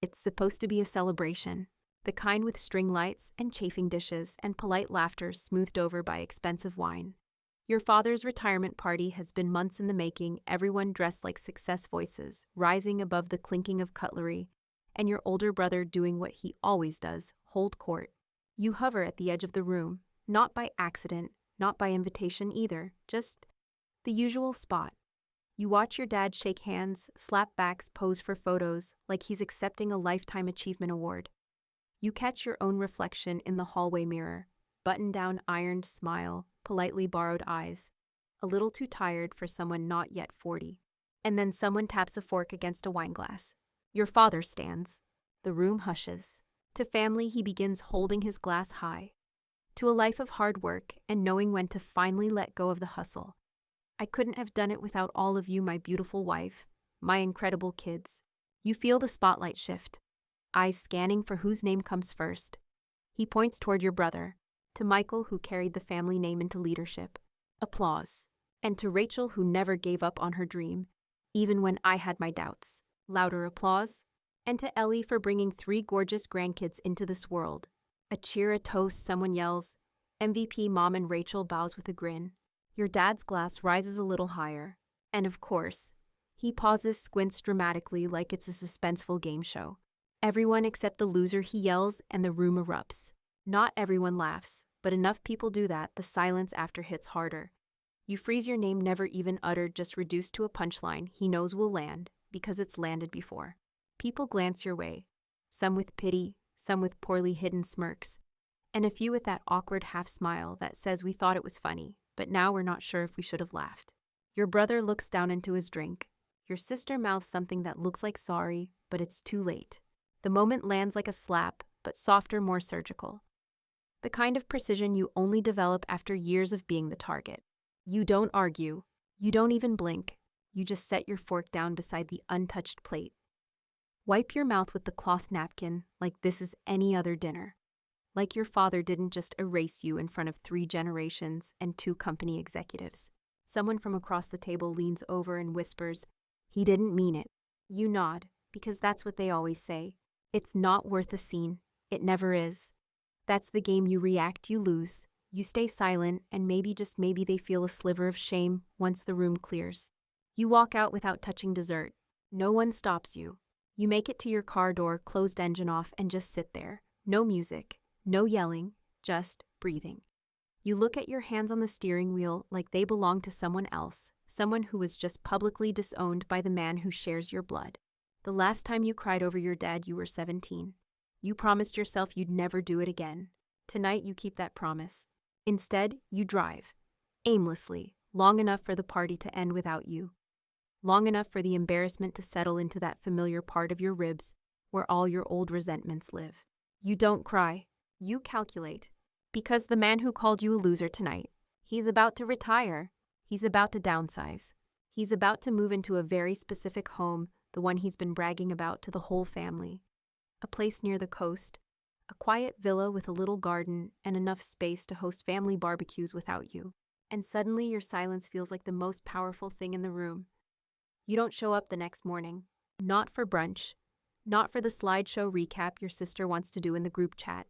It's supposed to be a celebration, the kind with string lights and chafing dishes and polite laughter smoothed over by expensive wine. Your father's retirement party has been months in the making, everyone dressed like success voices, rising above the clinking of cutlery, and your older brother doing what he always does, hold court. You hover at the edge of the room, not by accident, not by invitation either, just the usual spot. You watch your dad shake hands, slap backs, pose for photos, like he's accepting a Lifetime Achievement Award. You catch your own reflection in the hallway mirror, button-down ironed smile, politely borrowed eyes, a little too tired for someone not yet 40. And then someone taps a fork against a wineglass. Your father stands. The room hushes. To family, he begins holding his glass high. To a life of hard work and knowing when to finally let go of the hustle. I couldn't have done it without all of you, my beautiful wife, my incredible kids. You feel the spotlight shift. Eyes scanning for whose name comes first. He points toward your brother, to Michael, who carried the family name into leadership. Applause. And to Rachel, who never gave up on her dream, even when I had my doubts. Louder applause. And to Ellie for bringing 3 gorgeous grandkids into this world. A cheer, a toast, someone yells. MVP Mom, and Rachel bows with a grin. Your dad's glass rises a little higher. And of course, he pauses, squints dramatically like it's a suspenseful game show. Everyone except the loser, he yells, and the room erupts. Not everyone laughs, but enough people do that the silence after hits harder. You freeze, your name never even uttered, just reduced to a punchline he knows will land, because it's landed before. People glance your way, some with pity, some with poorly hidden smirks, and a few with that awkward half-smile that says we thought it was funny, but now we're not sure if we should have laughed. Your brother looks down into his drink. Your sister mouths something that looks like sorry, but it's too late. The moment lands like a slap, but softer, more surgical. The kind of precision you only develop after years of being the target. You don't argue. You don't even blink. You just set your fork down beside the untouched plate. Wipe your mouth with the cloth napkin like this is any other dinner. Like your father didn't just erase you in front of 3 generations and 2 company executives. Someone from across the table leans over and whispers, "He didn't mean it." You nod, because that's what they always say. It's not worth a scene. It never is. That's the game. You react, you lose. You stay silent, and maybe, just maybe, they feel a sliver of shame once the room clears. You walk out without touching dessert. No one stops you. You make it to your car door, closed engine off, and just sit there. No music, no yelling, just breathing. You look at your hands on the steering wheel like they belong to someone else, someone who was just publicly disowned by the man who shares your blood. The last time you cried over your dad, you were 17. You promised yourself you'd never do it again. Tonight, you keep that promise. Instead, you drive, aimlessly, long enough for the party to end without you. Long enough for the embarrassment to settle into that familiar part of your ribs where all your old resentments live. You don't cry. You calculate. Because the man who called you a loser tonight, he's about to retire. He's about to downsize. He's about to move into a very specific home, the one he's been bragging about to the whole family. A place near the coast, a quiet villa with a little garden and enough space to host family barbecues without you. And suddenly your silence feels like the most powerful thing in the room. You don't show up the next morning. Not for brunch. Not for the slideshow recap your sister wants to do in the group chat.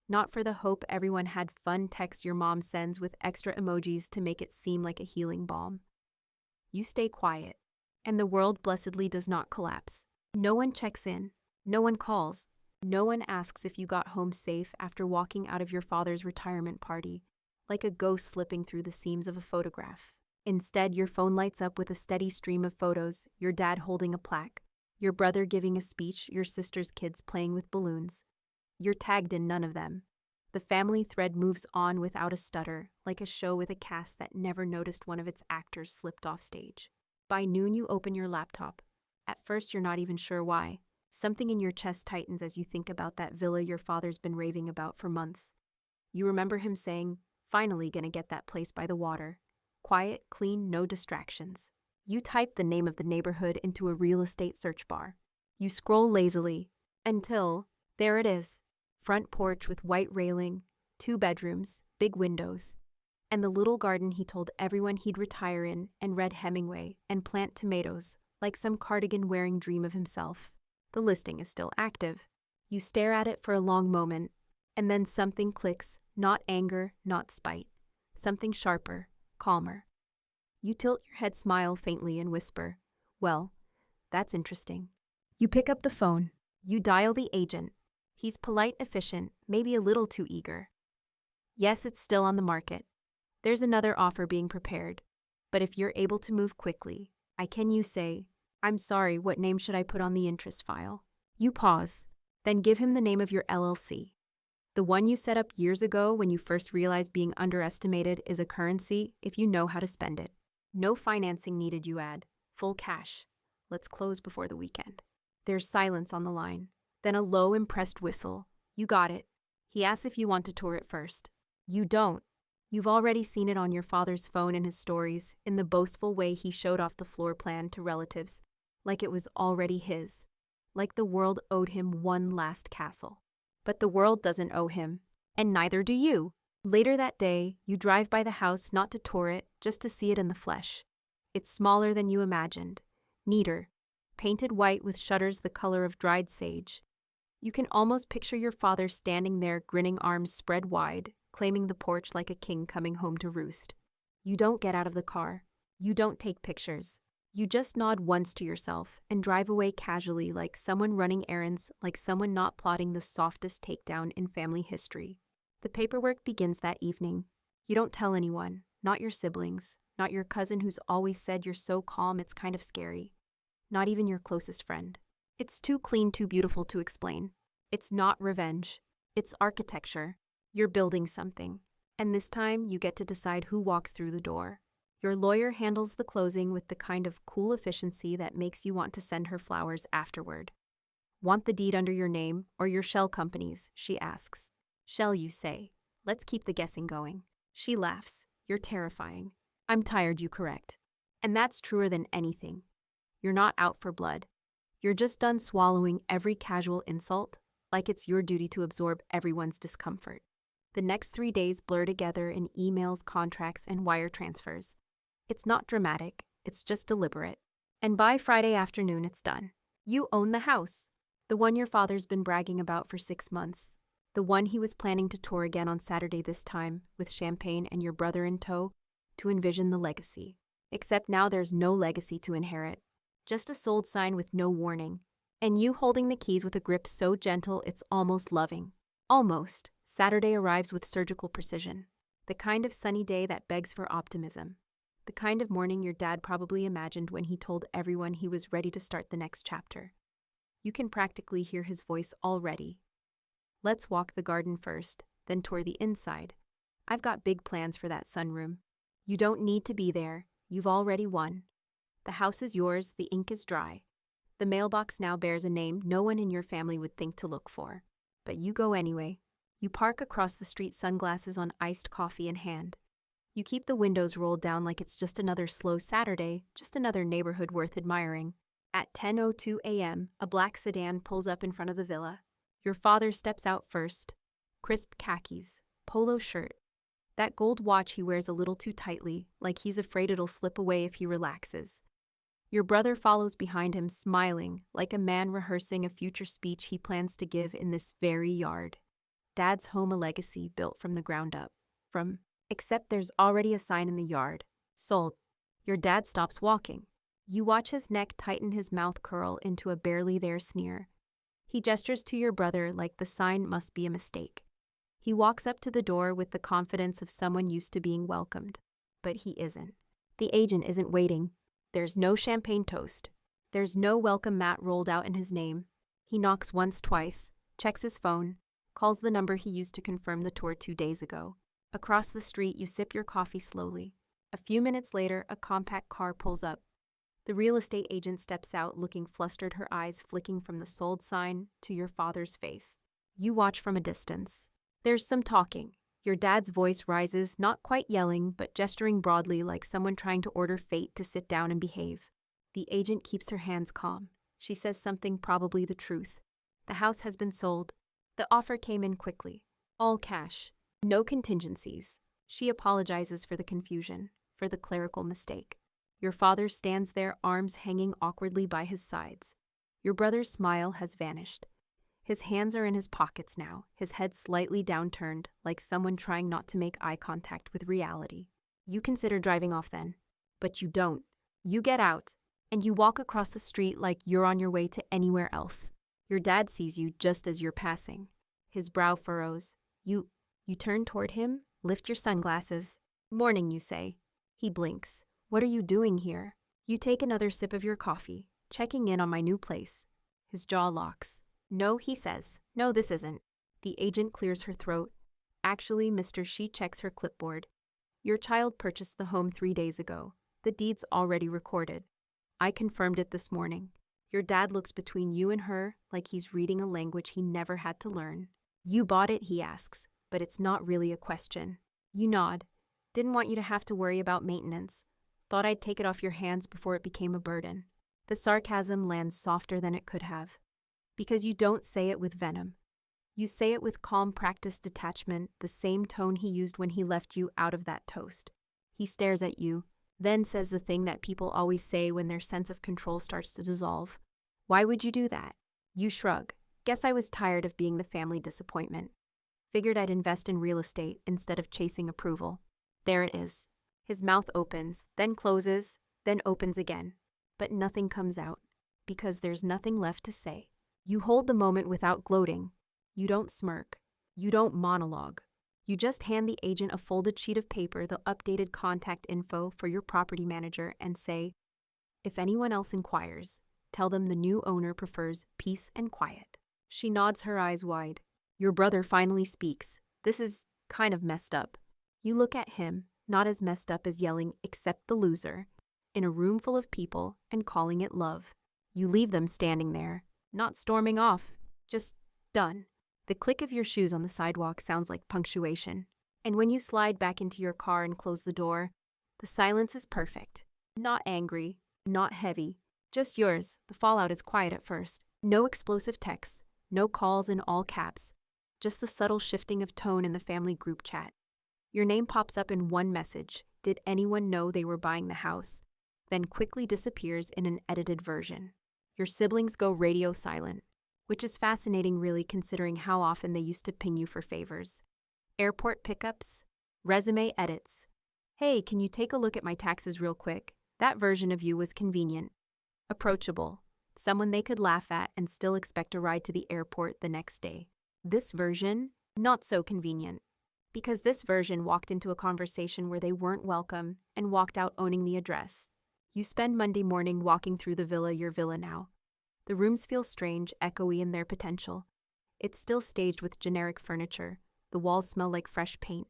Not for the hope everyone had fun text your mom sends with extra emojis to make it seem like a healing balm. You stay quiet, and the world blessedly does not collapse. No one checks in. No one calls. No one asks if you got home safe after walking out of your father's retirement party, like a ghost slipping through the seams of a photograph. Instead, your phone lights up with a steady stream of photos, your dad holding a plaque, your brother giving a speech, your sister's kids playing with balloons. You're tagged in none of them. The family thread moves on without a stutter, like a show with a cast that never noticed one of its actors slipped off stage. By noon, you open your laptop. At first, you're not even sure why. Something in your chest tightens as you think about that villa your father's been raving about for months. You remember him saying, "Finally gonna get that place by the water. Quiet, clean, no distractions." You type the name of the neighborhood into a real estate search bar. You scroll lazily, until, there it is. Front porch with white railing, 2 bedrooms, big windows, and the little garden he told everyone he'd retire in and read Hemingway and plant tomatoes like some cardigan-wearing dream of himself. The listing is still active. You stare at it for a long moment, and then something clicks, not anger, not spite. Something sharper, calmer. You tilt your head, smile faintly, and whisper, "Well, that's interesting." You pick up the phone. You dial the agent. He's polite, efficient, maybe a little too eager. "Yes, it's still on the market. There's another offer being prepared. But if you're able to move quickly, you say, 'I'm sorry, what name should I put on the interest file?'" You pause, then give him the name of your LLC. The one you set up years ago when you first realized being underestimated is a currency if you know how to spend it. "No financing needed," you add. "Full cash. Let's close before the weekend." There's silence on the line. Then a low, impressed whistle. "You got it." He asks if you want to tour it first. You don't. You've already seen it on your father's phone in his stories, in the boastful way he showed off the floor plan to relatives, like it was already his, like the world owed him one last castle. But the world doesn't owe him, and neither do you. Later that day, you drive by the house not to tour it, just to see it in the flesh. It's smaller than you imagined, neater, painted white with shutters the color of dried sage. You can almost picture your father standing there, grinning, arms spread wide, claiming the porch like a king coming home to roost. You don't get out of the car. You don't take pictures. You just nod once to yourself and drive away casually, like someone running errands, like someone not plotting the softest takedown in family history. The paperwork begins that evening. You don't tell anyone, not your siblings, not your cousin who's always said you're so calm it's kind of scary, not even your closest friend. It's too clean, too beautiful to explain. It's not revenge. It's architecture. You're building something. And this time, you get to decide who walks through the door. Your lawyer handles the closing with the kind of cool efficiency that makes you want to send her flowers afterward. "Want the deed under your name or your shell company's?" she asks. "Shell," you say. "Let's keep the guessing going." She laughs. "You're terrifying." "I'm tired," you correct. And that's truer than anything. You're not out for blood. You're just done swallowing every casual insult, like it's your duty to absorb everyone's discomfort. The next 3 days blur together in emails, contracts, and wire transfers. It's not dramatic, it's just deliberate. And by Friday afternoon, it's done. You own the house. The one your father's been bragging about for 6 months. The one he was planning to tour again on Saturday, this time, with champagne and your brother in tow, to envision the legacy. Except now there's no legacy to inherit. Just a sold sign with no warning. And you holding the keys with a grip so gentle it's almost loving. Almost. Saturday arrives with surgical precision. The kind of sunny day that begs for optimism. The kind of morning your dad probably imagined when he told everyone he was ready to start the next chapter. You can practically hear his voice already. "Let's walk the garden first, then tour the inside. I've got big plans for that sunroom. You don't need to be there. You've already won. The house is yours, the ink is dry. The mailbox now bears a name no one in your family would think to look for. But you go anyway. You park across the street, sunglasses on, iced coffee in hand. You keep the windows rolled down like it's just another slow Saturday, just another neighborhood worth admiring. At 10:02 a.m., a black sedan pulls up in front of the villa. Your father steps out first. Crisp khakis, polo shirt. That gold watch he wears a little too tightly, like he's afraid it'll slip away if he relaxes. Your brother follows behind him, smiling, like a man rehearsing a future speech he plans to give in this very yard. Dad's home, a legacy built from the ground up. Except there's already a sign in the yard. Sold. Your dad stops walking. You watch his neck tighten, his mouth curl into a barely there sneer. He gestures to your brother like the sign must be a mistake. He walks up to the door with the confidence of someone used to being welcomed. But he isn't. The agent isn't waiting. There's no champagne toast. There's no welcome mat rolled out in his name. He knocks once, twice, checks his phone, calls the number he used to confirm the tour 2 days ago. Across the street, you sip your coffee slowly. A few minutes later, a compact car pulls up. The real estate agent steps out, looking flustered, her eyes flicking from the sold sign to your father's face. You watch from a distance. There's some talking. Your dad's voice rises, not quite yelling, but gesturing broadly like someone trying to order fate to sit down and behave. The agent keeps her hands calm. She says something, probably the truth. The house has been sold. The offer came in quickly. All cash. No contingencies. She apologizes for the confusion, for the clerical mistake. Your father stands there, arms hanging awkwardly by his sides. Your brother's smile has vanished. His hands are in his pockets now, his head slightly downturned, like someone trying not to make eye contact with reality. You consider driving off then, but you don't. You get out, and you walk across the street like you're on your way to anywhere else. Your dad sees you just as you're passing. His brow furrows. You turn toward him, lift your sunglasses. Morning, you say. He blinks. What are you doing here? You take another sip of your coffee, checking in on my new place. His jaw locks. No, he says. No, this isn't. The agent clears her throat. Actually, mister, she checks her clipboard. Your child purchased the home 3 days ago. The deed's already recorded. I confirmed it this morning. Your dad looks between you and her like he's reading a language he never had to learn. You bought it, he asks, but it's not really a question. You nod. Didn't want you to have to worry about maintenance. Thought I'd take it off your hands before it became a burden. The sarcasm lands softer than it could have. Because you don't say it with venom. You say it with calm practiced detachment, the same tone he used when he left you out of that toast. He stares at you, then says the thing that people always say when their sense of control starts to dissolve. Why would you do that? You shrug. Guess I was tired of being the family disappointment. Figured I'd invest in real estate instead of chasing approval. There it is. His mouth opens, then closes, then opens again. But nothing comes out, because there's nothing left to say. You hold the moment without gloating. You don't smirk. You don't monologue. You just hand the agent a folded sheet of paper, the updated contact info for your property manager, and say, if anyone else inquires, tell them the new owner prefers peace and quiet. She nods, her eyes wide. Your brother finally speaks. This is kind of messed up. You look at him, not as messed up as yelling, "Accept the loser," in a room full of people and calling it love. You leave them standing there, not storming off, just done. The click of your shoes on the sidewalk sounds like punctuation. And when you slide back into your car and close the door, the silence is perfect. Not angry, not heavy, just yours. The fallout is quiet at first. No explosive texts, no calls in all caps, just the subtle shifting of tone in the family group chat. Your name pops up in one message. Did anyone know they were buying the house? Then quickly disappears in an edited version. Your siblings go radio silent, which is fascinating really considering how often they used to ping you for favors. Airport pickups, resume edits. Hey, can you take a look at my taxes real quick? That version of you was convenient. Approachable, someone they could laugh at and still expect a ride to the airport the next day. This version, not so convenient. Because this version walked into a conversation where they weren't welcome and walked out owning the address. You spend Monday morning walking through the villa, your villa now. The rooms feel strange, echoey in their potential. It's still staged with generic furniture. The walls smell like fresh paint.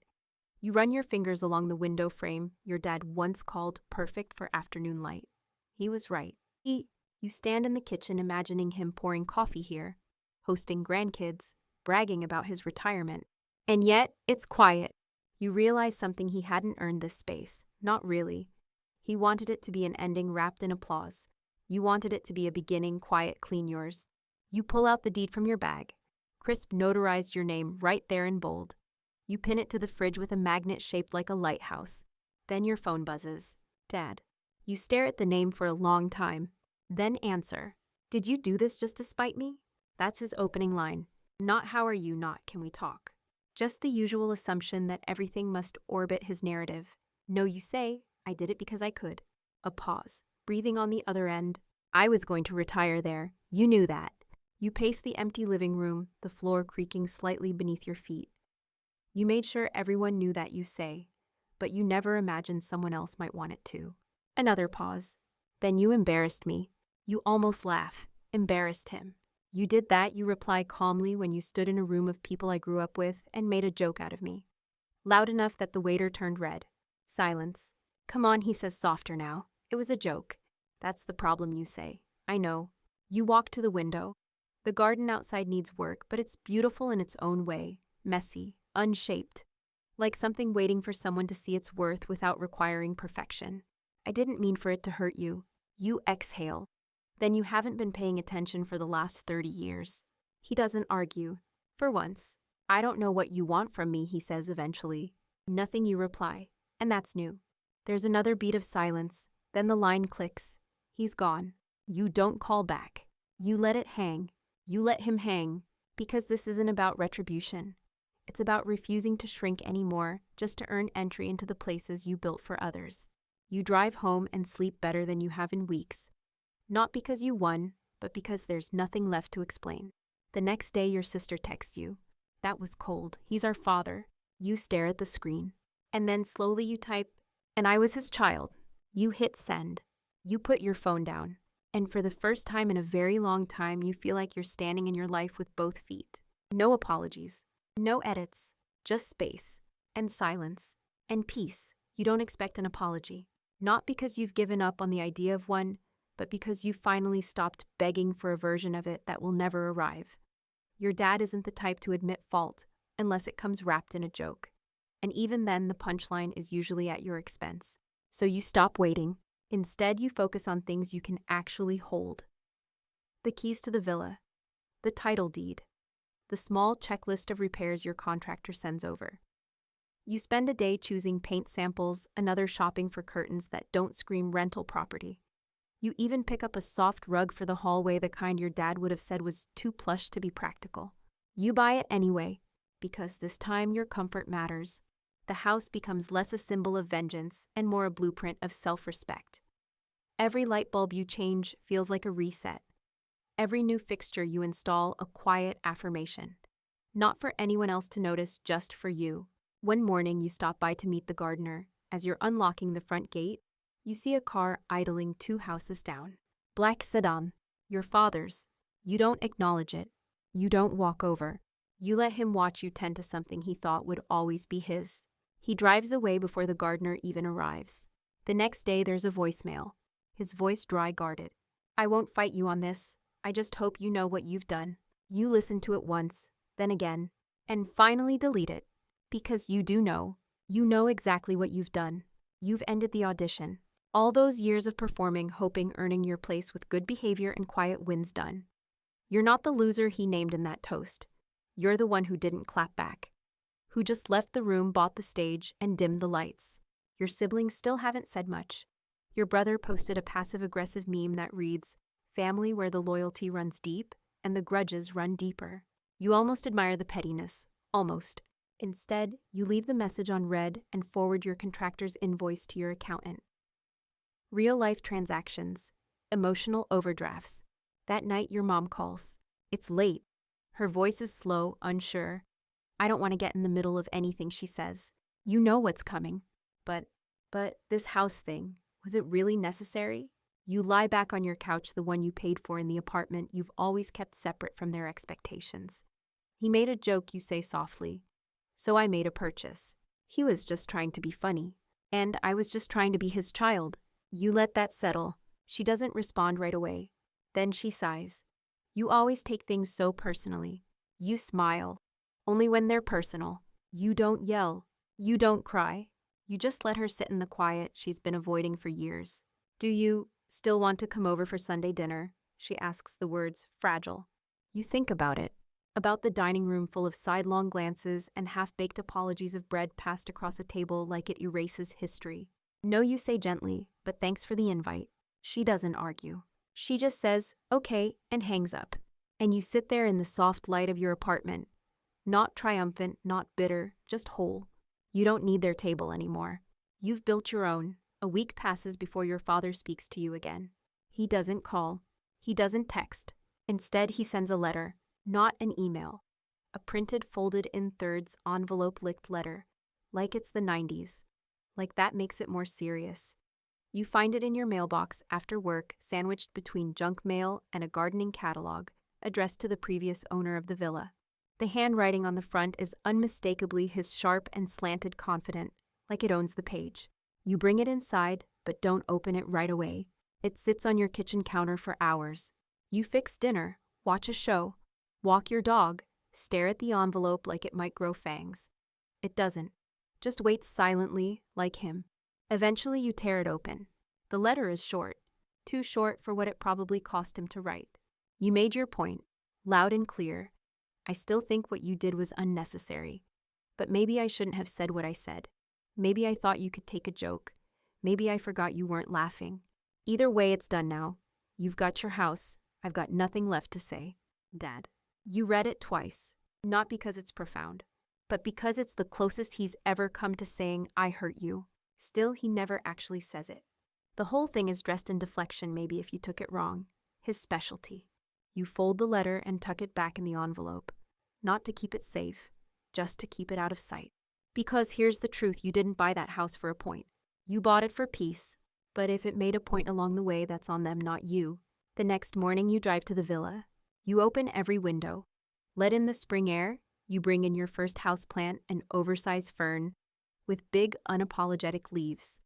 You run your fingers along the window frame your dad once called perfect for afternoon light. He was right. You stand in the kitchen imagining him pouring coffee here, hosting grandkids, bragging about his retirement. And yet, it's quiet. You realize something: he hadn't earned this space. Not really. He wanted it to be an ending wrapped in applause. You wanted it to be a beginning, quiet, clean yours. You pull out the deed from your bag. Crisp notarized your name right there in bold. You pin it to the fridge with a magnet shaped like a lighthouse. Then your phone buzzes. Dad. You stare at the name for a long time. Then answer. Did you do this just to spite me? That's his opening line. Not how are you, not can we talk. Just the usual assumption that everything must orbit his narrative. No, you say, I did it because I could. A pause. Breathing on the other end. I was going to retire there. You knew that. You pace the empty living room, the floor creaking slightly beneath your feet. You made sure everyone knew that, you say, but you never imagined someone else might want it too. Another pause. Then you embarrassed me. You almost laugh. Embarrassed him. You did that, you reply calmly when you stood in a room of people I grew up with and made a joke out of me. Loud enough that the waiter turned red. Silence. Come on, he says softer now. It was a joke. That's the problem, you say. I know. You walk to the window. The garden outside needs work, but it's beautiful in its own way. Messy, unshaped. Like something waiting for someone to see its worth without requiring perfection. I didn't mean for it to hurt you. You exhale. Then you haven't been paying attention for the last 30 years. He doesn't argue. For once. I don't know what you want from me, he says eventually. Nothing, you reply. And that's new. There's another beat of silence. Then the line clicks. He's gone. You don't call back. You let it hang. You let him hang. Because this isn't about retribution. It's about refusing to shrink anymore just to earn entry into the places you built for others. You drive home and sleep better than you have in weeks. Not because you won, but because there's nothing left to explain. The next day your sister texts you. That was cold. He's our father. You stare at the screen. And then slowly you type, and I was his child. You hit send. You put your phone down. And for the first time in a very long time, you feel like you're standing in your life with both feet. No apologies. No edits. Just space. And silence. And peace. You don't expect an apology. Not because you've given up on the idea of one, but because you finally stopped begging for a version of it that will never arrive. Your dad isn't the type to admit fault unless it comes wrapped in a joke. And even then, the punchline is usually at your expense. So you stop waiting. Instead, you focus on things you can actually hold. The keys to the villa, the title deed, the small checklist of repairs your contractor sends over. You spend a day choosing paint samples, another shopping for curtains that don't scream rental property. You even pick up a soft rug for the hallway, the kind your dad would have said was too plush to be practical. You buy it anyway, because this time your comfort matters. The house becomes less a symbol of vengeance and more a blueprint of self-respect. Every light bulb you change feels like a reset. Every new fixture you install a quiet affirmation. Not for anyone else to notice, just for you. One morning you stop by to meet the gardener. As you're unlocking the front gate, you see a car idling 2 houses down. Black sedan, your father's. You don't acknowledge it. You don't walk over. You let him watch you tend to something he thought would always be his. He drives away before the gardener even arrives. The next day there's a voicemail. His voice dry-guarded. I won't fight you on this. I just hope you know what you've done. You listen to it once, then again, and finally delete it. Because you do know. You know exactly what you've done. You've ended the audition. All those years of performing, hoping, earning your place with good behavior and quiet wins done. You're not the loser he named in that toast. You're the one who didn't clap back. Who just left the room, bought the stage, and dimmed the lights. Your siblings still haven't said much. Your brother posted a passive-aggressive meme that reads, "Family where the loyalty runs deep and the grudges run deeper." You almost admire the pettiness. Almost. Instead, you leave the message on read and forward your contractor's invoice to your accountant. Real-life transactions. Emotional overdrafts. That night your mom calls. It's late. Her voice is slow, unsure. I don't want to get in the middle of anything she says. You know what's coming. But this house thing, was it really necessary? You lie back on your couch, the one you paid for in the apartment you've always kept separate from their expectations. He made a joke, you say softly. So I made a purchase. He was just trying to be funny. And I was just trying to be his child. You let that settle. She doesn't respond right away. Then she sighs. You always take things so personally. You smile. Only when they're personal. You don't yell. You don't cry. You just let her sit in the quiet she's been avoiding for years. Do you still want to come over for Sunday dinner? She asks, the words fragile. You think about it. About the dining room full of sidelong glances and half-baked apologies of bread passed across a table like it erases history. No, you say gently, but thanks for the invite. She doesn't argue. She just says, okay, and hangs up. And you sit there in the soft light of your apartment. Not triumphant, not bitter, just whole. You don't need their table anymore. You've built your own. A week passes before your father speaks to you again. He doesn't call. He doesn't text. Instead, he sends a letter, not an email. A printed, folded in thirds, envelope-licked letter. Like it's the 90s. Like that makes it more serious. You find it in your mailbox after work, sandwiched between junk mail and a gardening catalog, addressed to the previous owner of the villa. The handwriting on the front is unmistakably his sharp and slanted, confident, like it owns the page. You bring it inside, but don't open it right away. It sits on your kitchen counter for hours. You fix dinner, watch a show, walk your dog, stare at the envelope like it might grow fangs. It doesn't. Just waits silently, like him. Eventually you tear it open. The letter is short. Too short for what it probably cost him to write. You made your point, loud and clear. I still think what you did was unnecessary. But maybe I shouldn't have said what I said. Maybe I thought you could take a joke. Maybe I forgot you weren't laughing. Either way, it's done now. You've got your house. I've got nothing left to say. Dad. You read it twice, not because it's profound, but because it's the closest he's ever come to saying, I hurt you. Still, he never actually says it. The whole thing is dressed in deflection, maybe if you took it wrong. His specialty. You fold the letter and tuck it back in the envelope. Not to keep it safe, just to keep it out of sight. Because here's the truth, you didn't buy that house for a point. You bought it for peace, but if it made a point along the way, that's on them, not you. The next morning you drive to the villa. You open every window. Let in the spring air. You bring in your first houseplant, an oversized fern, with big, unapologetic leaves.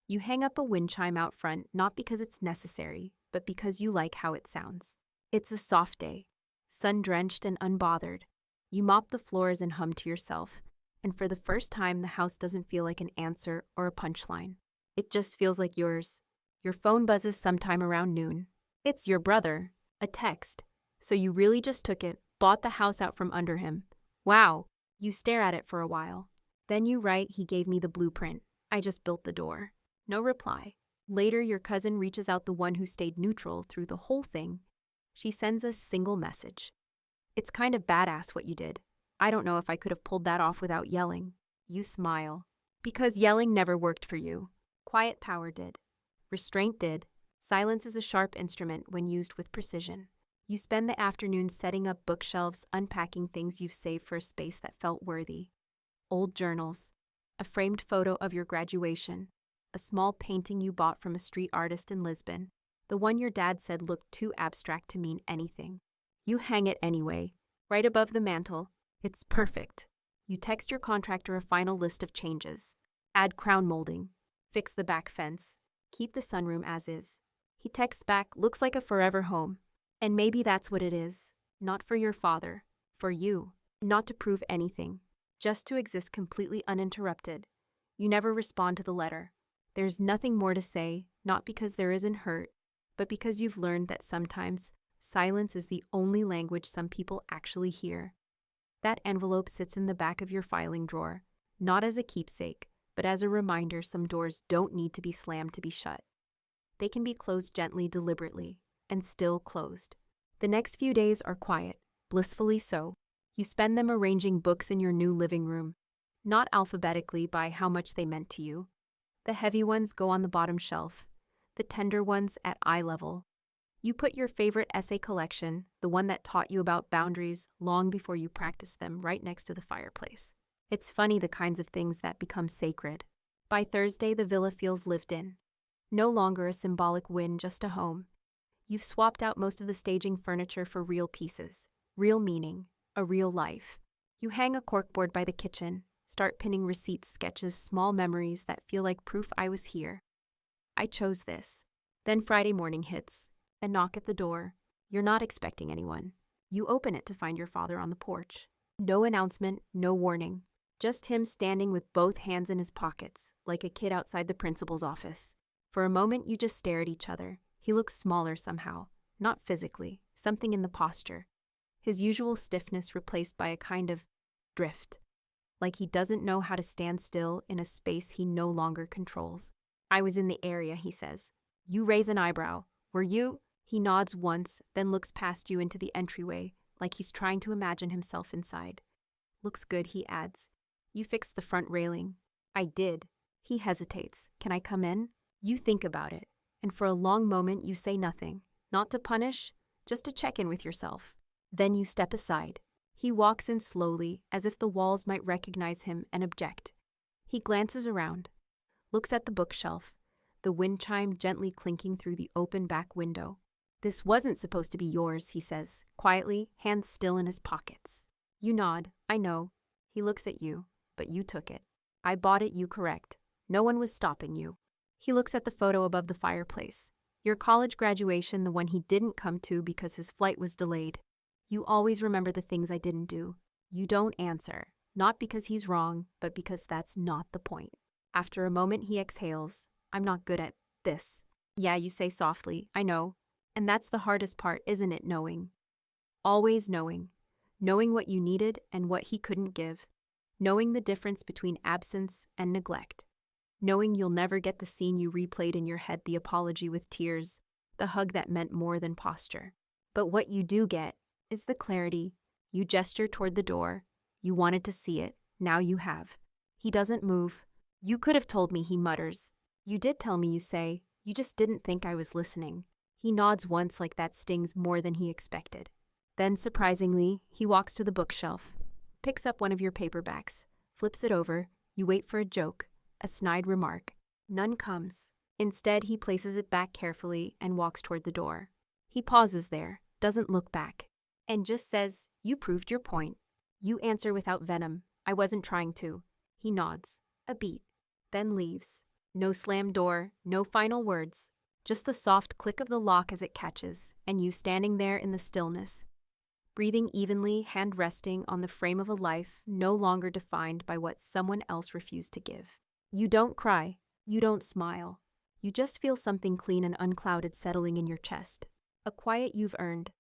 You hang up a wind chime out front, not because it's necessary, but because you like how it sounds. It's a soft day, sun-drenched and unbothered. You mop the floors and hum to yourself, and for the first time the house doesn't feel like an answer or a punchline. It just feels like yours. Your phone buzzes sometime around noon. It's your brother. A text. So you really just took it, bought the house out from under him. Wow. You stare at it for a while. Then you write, he gave me the blueprint. I just built the door. No reply. Later, your cousin reaches out, the one who stayed neutral through the whole thing. She sends a single message. It's kind of badass what you did. I don't know if I could have pulled that off without yelling. You smile. Because yelling never worked for you. Quiet power did. Restraint did. Silence is a sharp instrument when used with precision. You spend the afternoon setting up bookshelves, unpacking things you've saved for a space that felt worthy. Old journals, a framed photo of your graduation, a small painting you bought from a street artist in Lisbon, the one your dad said looked too abstract to mean anything. You hang it anyway, right above the mantel. It's perfect. You text your contractor a final list of changes. Add crown molding. Fix the back fence. Keep the sunroom as is. He texts back, looks like a forever home. And maybe that's what it is. Not for your father. For you. Not to prove anything. Just to exist completely uninterrupted. You never respond to the letter. There's nothing more to say, not because there isn't hurt, but because you've learned that sometimes silence is the only language some people actually hear. That envelope sits in the back of your filing drawer, not as a keepsake, but as a reminder some doors don't need to be slammed to be shut. They can be closed gently, deliberately, and still closed. The next few days are quiet, blissfully so. You spend them arranging books in your new living room, not alphabetically by how much they meant to you. The heavy ones go on the bottom shelf, the tender ones at eye level. You put your favorite essay collection, the one that taught you about boundaries long before you practiced them, right next to the fireplace. It's funny the kinds of things that become sacred. By Thursday, the villa feels lived in. No longer a symbolic win, just a home. You've swapped out most of the staging furniture for real pieces, real meaning, a real life. You hang a corkboard by the kitchen, start pinning receipts, sketches, small memories that feel like proof I was here. I chose this. Then Friday morning hits. A knock at the door. You're not expecting anyone. You open it to find your father on the porch. No announcement, no warning. Just him standing with both hands in his pockets, like a kid outside the principal's office. For a moment, you just stare at each other. He looks smaller somehow. Not physically. Something in the posture. His usual stiffness replaced by a kind of drift. Like he doesn't know how to stand still in a space he no longer controls. I was in the area, he says. You raise an eyebrow. Were you? He nods once, then looks past you into the entryway, like he's trying to imagine himself inside. Looks good, he adds. You fixed the front railing. I did. He hesitates. Can I come in? You think about it, and for a long moment you say nothing. Not to punish, just to check in with yourself. Then you step aside. He walks in slowly, as if the walls might recognize him and object. He glances around, looks at the bookshelf, the wind chime gently clinking through the open back window. This wasn't supposed to be yours, he says, quietly, hands still in his pockets. You nod. I know. He looks at you, but you took it. I bought it, you correct. No one was stopping you. He looks at the photo above the fireplace. Your college graduation, the one he didn't come to because his flight was delayed. You always remember the things I didn't do. You don't answer, not because he's wrong, but because that's not the point. After a moment, he exhales. I'm not good at this. Yeah, you say softly, I know. And that's the hardest part, isn't it, knowing? Always knowing. Knowing what you needed and what he couldn't give. Knowing the difference between absence and neglect. Knowing you'll never get the scene you replayed in your head, the apology with tears, the hug that meant more than posture. But what you do get is the clarity. You gesture toward the door. You wanted to see it. Now you have. He doesn't move. You could have told me, he mutters. You did tell me, you say. You just didn't think I was listening. He nods once like that stings more than he expected. Then, surprisingly, he walks to the bookshelf, picks up one of your paperbacks, flips it over. You wait for a joke, a snide remark. None comes. Instead, he places it back carefully and walks toward the door. He pauses there, doesn't look back, and just says, "You proved your point." You answer without venom, "I wasn't trying to." He nods, a beat, then leaves. No slammed door, no final words, just the soft click of the lock as it catches, and you standing there in the stillness, breathing evenly, hand resting on the frame of a life no longer defined by what someone else refused to give. You don't cry, you don't smile. You just feel something clean and unclouded settling in your chest. A quiet you've earned.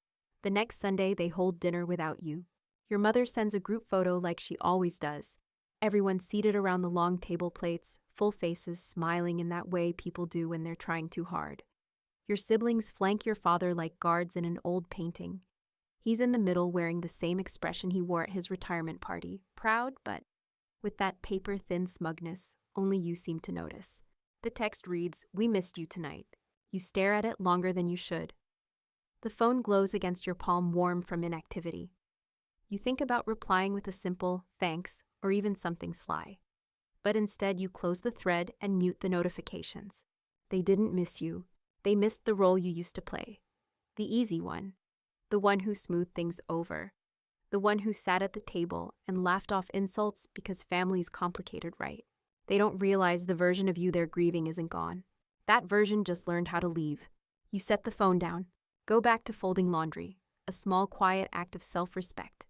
The next Sunday, they hold dinner without you. Your mother sends a group photo like she always does. Everyone seated around the long table plates, full faces, smiling in that way people do when they're trying too hard. Your siblings flank your father like guards in an old painting. He's in the middle wearing the same expression he wore at his retirement party, proud, but with that paper-thin smugness only you seem to notice. The text reads, "We missed you tonight." You stare at it longer than you should. The phone glows against your palm, warm from inactivity. You think about replying with a simple thanks or even something sly. But instead you close the thread and mute the notifications. They didn't miss you. They missed the role you used to play. The easy one. The one who smoothed things over. The one who sat at the table and laughed off insults because family's complicated, right? They don't realize the version of you they're grieving isn't gone. That version just learned how to leave. You set the phone down. Go back to folding laundry, a small, quiet act of self-respect.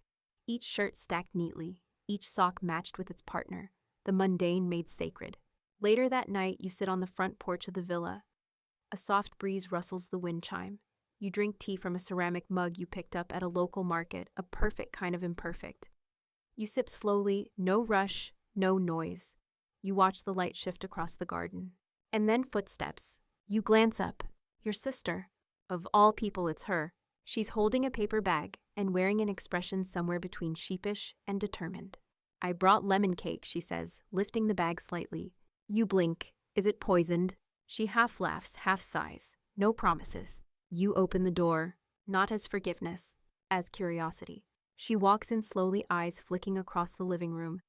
Each shirt stacked neatly, each sock matched with its partner, the mundane made sacred. Later that night, you sit on the front porch of the villa. A soft breeze rustles the wind chime. You drink tea from a ceramic mug you picked up at a local market, a perfect kind of imperfect. You sip slowly, no rush, no noise. You watch the light shift across the garden. And then footsteps. You glance up. Your sister. Of all people, it's her. She's holding a paper bag and wearing an expression somewhere between sheepish and determined. "I brought lemon cake," she says, lifting the bag slightly. You blink. Is it poisoned? She half laughs, half sighs. No promises. You open the door, not as forgiveness, as curiosity. She walks in slowly, eyes flicking across the living room,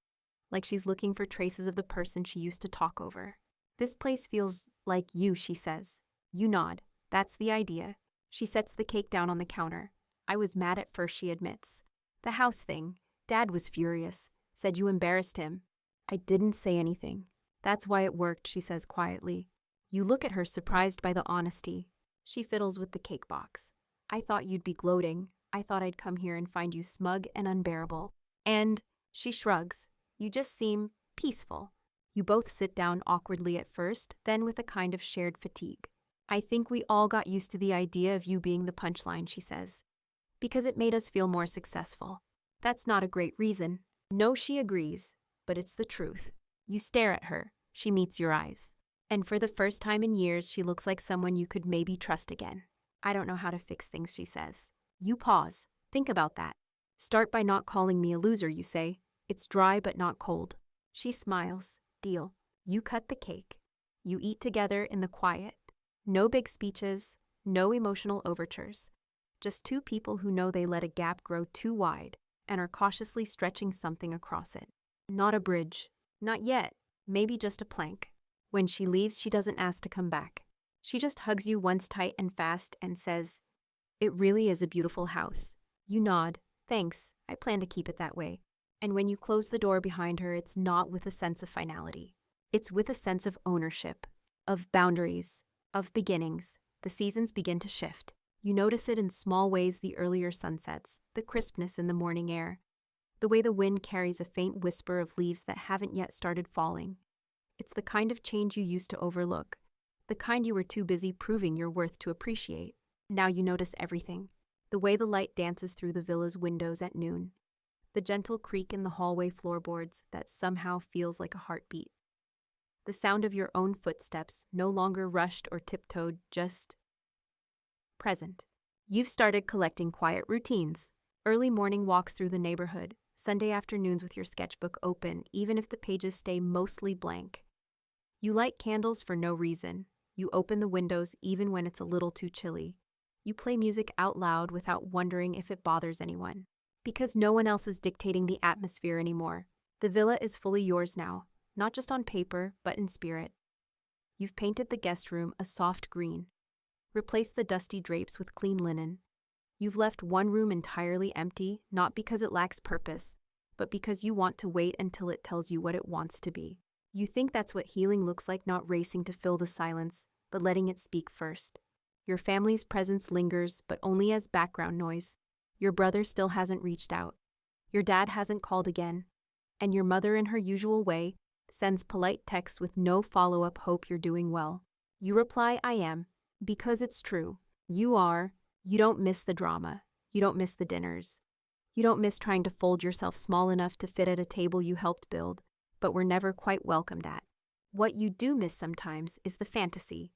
like she's looking for traces of the person she used to talk over. "This place feels like you," she says. You nod. "That's the idea." She sets the cake down on the counter. "I was mad at first," she admits. "The house thing. Dad was furious. Said you embarrassed him." "I didn't say anything. That's why it worked," she says quietly. You look at her, surprised by the honesty. She fiddles with the cake box. "I thought you'd be gloating. I thought I'd come here and find you smug and unbearable." And she shrugs. "You just seem peaceful." You both sit down awkwardly at first, then with a kind of shared fatigue. "I think we all got used to the idea of you being the punchline," she says, "because it made us feel more successful." "That's not a great reason." "No," she agrees, "but it's the truth." You stare at her. She meets your eyes. And for the first time in years, she looks like someone you could maybe trust again. "I don't know how to fix things," she says. You pause. Think about that. "Start by not calling me a loser," you say. "It's dry but not cold." She smiles. Deal. You cut the cake. You eat together in the quiet. No big speeches, no emotional overtures. Just two people who know they let a gap grow too wide and are cautiously stretching something across it. Not a bridge. Not yet. Maybe just a plank. When she leaves, she doesn't ask to come back. She just hugs you once tight and fast and says, "It really is a beautiful house." You nod. "Thanks. I plan to keep it that way." And when you close the door behind her, it's not with a sense of finality. It's with a sense of ownership, of boundaries, of beginnings. The seasons begin to shift. You notice it in small ways: the earlier sunsets, the crispness in the morning air, the way the wind carries a faint whisper of leaves that haven't yet started falling. It's the kind of change you used to overlook, the kind you were too busy proving your worth to appreciate. Now you notice everything. The way the light dances through the villa's windows at noon, the gentle creak in the hallway floorboards that somehow feels like a heartbeat. The sound of your own footsteps, no longer rushed or tiptoed, just present. You've started collecting quiet routines. Early morning walks through the neighborhood, Sunday afternoons with your sketchbook open, even if the pages stay mostly blank. You light candles for no reason. You open the windows even when it's a little too chilly. You play music out loud without wondering if it bothers anyone. Because no one else is dictating the atmosphere anymore. The villa is fully yours now, not just on paper, but in spirit. You've painted the guest room a soft green. Replaced the dusty drapes with clean linen. You've left one room entirely empty, not because it lacks purpose, but because you want to wait until it tells you what it wants to be. You think that's what healing looks like, not racing to fill the silence, but letting it speak first. Your family's presence lingers, but only as background noise. Your brother still hasn't reached out. Your dad hasn't called again. And your mother, in her usual way, sends polite texts with no follow-up hope you're doing well. You reply, I am, because it's true. You are. You don't miss the drama. You don't miss the dinners. You don't miss trying to fold yourself small enough to fit at a table you helped build, but were never quite welcomed at. What you do miss sometimes is the fantasy.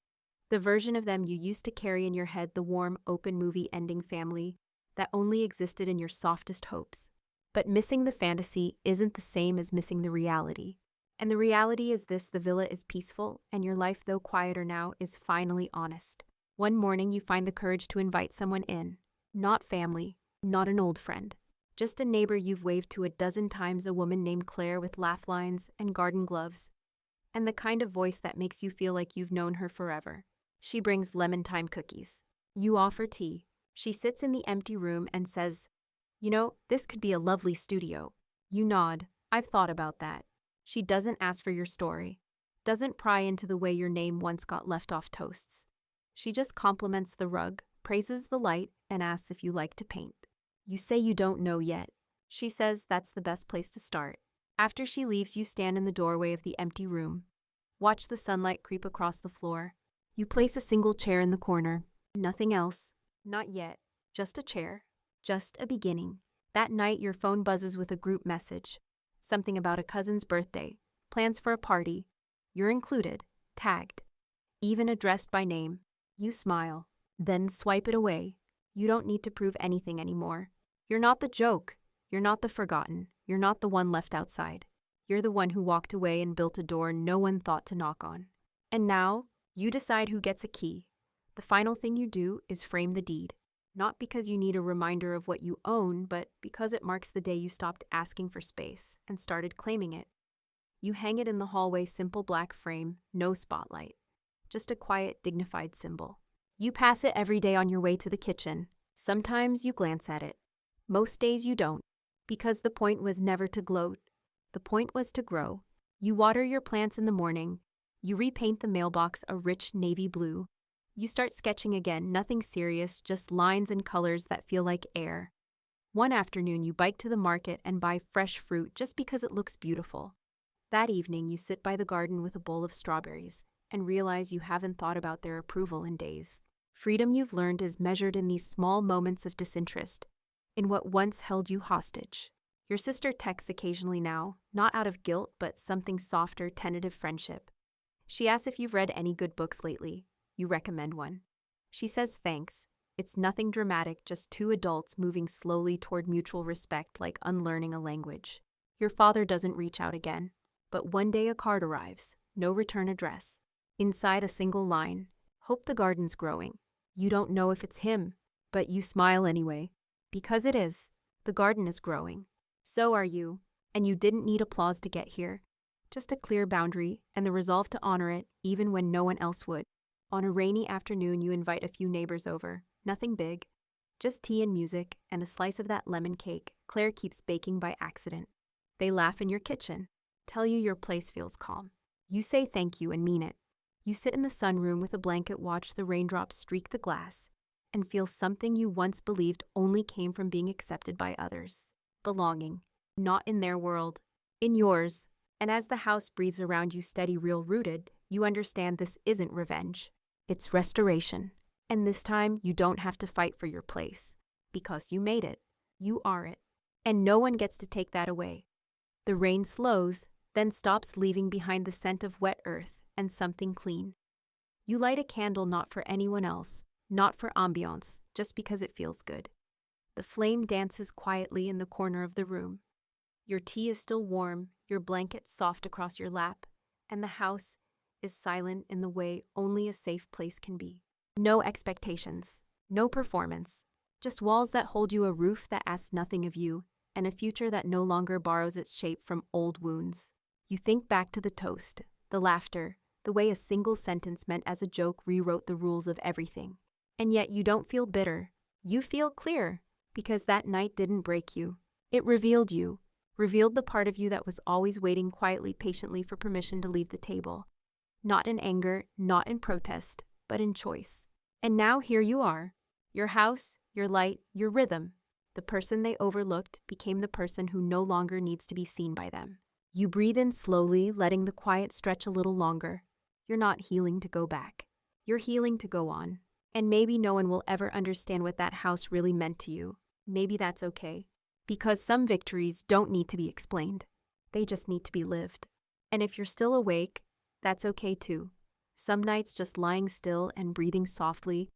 The version of them you used to carry in your head, the warm, open movie ending family that only existed in your softest hopes. But missing the fantasy isn't the same as missing the reality. And the reality is this: the villa is peaceful, and your life, though quieter now, is finally honest. One morning you find the courage to invite someone in. Not family, not an old friend. Just a neighbor you've waved to a dozen times, a woman named Claire with laugh lines and garden gloves. And the kind of voice that makes you feel like you've known her forever. She brings lemon thyme cookies. You offer tea. She sits in the empty room and says, "You know, this could be a lovely studio." You nod. "I've thought about that." She doesn't ask for your story. Doesn't pry into the way your name once got left off toasts. She just compliments the rug, praises the light, and asks if you like to paint. You say you don't know yet. She says that's the best place to start. After she leaves, you stand in the doorway of the empty room. Watch the sunlight creep across the floor. You place a single chair in the corner. Nothing else. Not yet. Just a chair. Just a beginning. That night, your phone buzzes with a group message. Something about a cousin's birthday. Plans for a party. You're included. Tagged. Even addressed by name. You smile. Then swipe it away. You don't need to prove anything anymore. You're not the joke. You're not the forgotten. You're not the one left outside. You're the one who walked away and built a door no one thought to knock on. And now, you decide who gets a key. The final thing you do is frame the deed. Not because you need a reminder of what you own, but because it marks the day you stopped asking for space and started claiming it. You hang it in the hallway, simple black frame, no spotlight. Just a quiet, dignified symbol. You pass it every day on your way to the kitchen. Sometimes you glance at it. Most days you don't. Because the point was never to gloat. The point was to grow. You water your plants in the morning. You repaint the mailbox a rich navy blue. You start sketching again, nothing serious, just lines and colors that feel like air. One afternoon you bike to the market and buy fresh fruit just because it looks beautiful. That evening you sit by the garden with a bowl of strawberries and realize you haven't thought about their approval in days. Freedom, you've learned, is measured in these small moments of disinterest, in what once held you hostage. Your sister texts occasionally now, not out of guilt, but something softer, tentative friendship. She asks if you've read any good books lately. You recommend one. She says thanks. It's nothing dramatic, just two adults moving slowly toward mutual respect, like unlearning a language. Your father doesn't reach out again, but one day a card arrives, no return address. Inside, a single line: "Hope the garden's growing." You don't know if it's him, but you smile anyway. Because it is. The garden is growing. So are you. And you didn't need applause to get here. Just a clear boundary and the resolve to honor it even when no one else would. On a rainy afternoon, you invite a few neighbors over. Nothing big. Just tea and music and a slice of that lemon cake Claire keeps baking by accident. They laugh in your kitchen. Tell you your place feels calm. You say thank you and mean it. You sit in the sunroom with a blanket, watch the raindrops streak the glass, and feel something you once believed only came from being accepted by others. Belonging. Not in their world. In yours. And as the house breathes around you, steady, real, rooted, you understand this isn't revenge. It's restoration. And this time, you don't have to fight for your place. Because you made it. You are it. And no one gets to take that away. The rain slows, then stops, leaving behind the scent of wet earth and something clean. You light a candle, not for anyone else, not for ambiance, just because it feels good. The flame dances quietly in the corner of the room. Your tea is still warm, your blanket soft across your lap, and the house is silent in the way only a safe place can be. No expectations, no performance, just walls that hold you, a roof that asks nothing of you, and a future that no longer borrows its shape from old wounds. You think back to the toast, the laughter, the way a single sentence meant as a joke rewrote the rules of everything. And yet you don't feel bitter. You feel clear, because that night didn't break you. It revealed you, revealed the part of you that was always waiting quietly, patiently for permission to leave the table. Not in anger, not in protest, but in choice. And now here you are. Your house, your light, your rhythm. The person they overlooked became the person who no longer needs to be seen by them. You breathe in slowly, letting the quiet stretch a little longer. You're not healing to go back. You're healing to go on. And maybe no one will ever understand what that house really meant to you. Maybe that's okay. Because some victories don't need to be explained. They just need to be lived. And if you're still awake, that's okay too. Some nights just lying still and breathing softly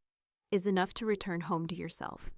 is enough to return home to yourself.